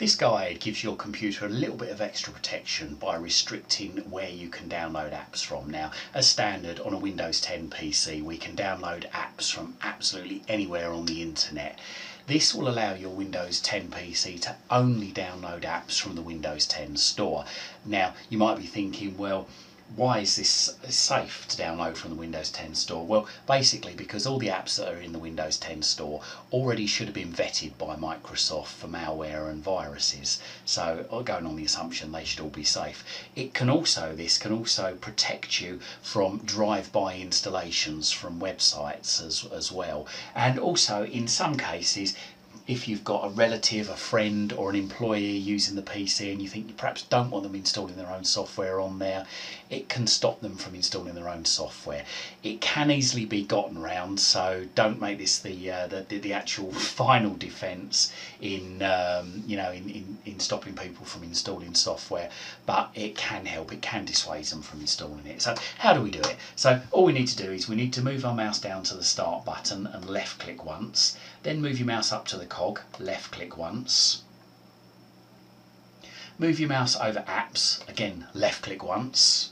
This guide gives your computer a little bit of extra protection by restricting where you can download apps from. Now, as standard on a Windows 10 PC, we can download apps from absolutely anywhere on the internet. This will allow your Windows 10 PC to only download apps from the Windows 10 store. Now, you might be thinking, well, why is this safe to download from the Windows 10 store? Well, basically because all the apps that are in the Windows 10 store already should have been vetted by Microsoft for malware and viruses. So going on the assumption they should all be safe. This can also protect you from drive-by installations from websites as well. And also in some cases, if you've got a relative, a friend or an employee using the PC and you think you perhaps don't want them installing their own software on there, it can stop them from installing their own software. It can easily be gotten around, so don't make this the actual final defence in stopping people from installing software, but it can help, it can dissuade them from installing it. So how do we do it? So all we need to do is we need to move our mouse down to the start button and left click once, then move your mouse up to the cog, left click once, move your mouse over apps, again left click once.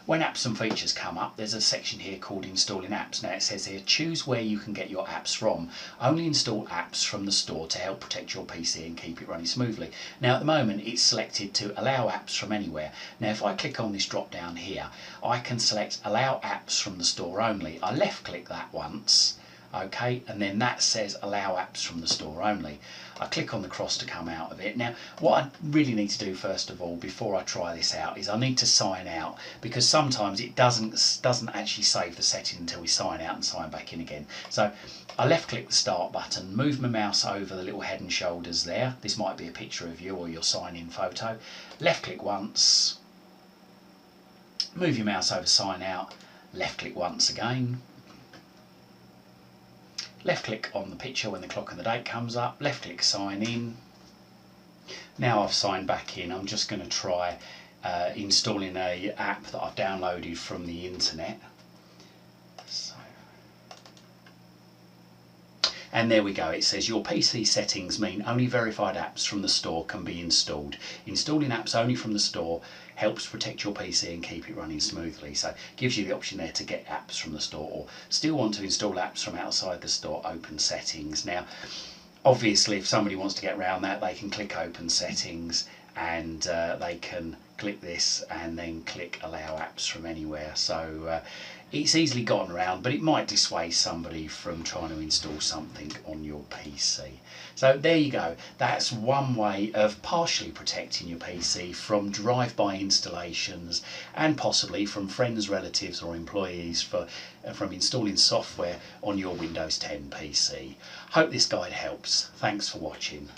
When apps and features come up, there's a section here called installing apps. Now it says here, choose where you can get your apps from. Only install apps from the store to help protect your PC and keep it running smoothly. Now at the moment it's selected to allow apps from anywhere. Now if I click on this drop down here, I can select allow apps from the store only. I left click that once, okay, and then that says allow apps from the store only. I click on the cross to come out of it. Now what I really need to do first of all before I try this out is I need to sign out, because sometimes it doesn't actually save the setting until we sign out and sign back in again. So I left click the start button, move my mouse over the little head and shoulders there. This might be a picture of you or your sign in photo. Left click once, move your mouse over sign out, left click once again. Left click on the picture when the clock and the date comes up, left click sign in. Now I've signed back in, I'm just going to try installing an app that I've downloaded from the internet. And there we go, it says your PC settings mean only verified apps from the store can be installed. Installing apps only from the store helps protect your PC and keep it running smoothly. So it gives you the option there to get apps from the store, or still want to install apps from outside the store, open settings. Now obviously if somebody wants to get around that, they can click open settings and they can click this and then click allow apps from anywhere. So it's easily gotten around, but it might dissuade somebody from trying to install something on your PC. So there you go, that's one way of partially protecting your PC from drive-by installations and possibly from friends, relatives or employees from installing software on your Windows 10 PC. Hope this guide helps. Thanks for watching.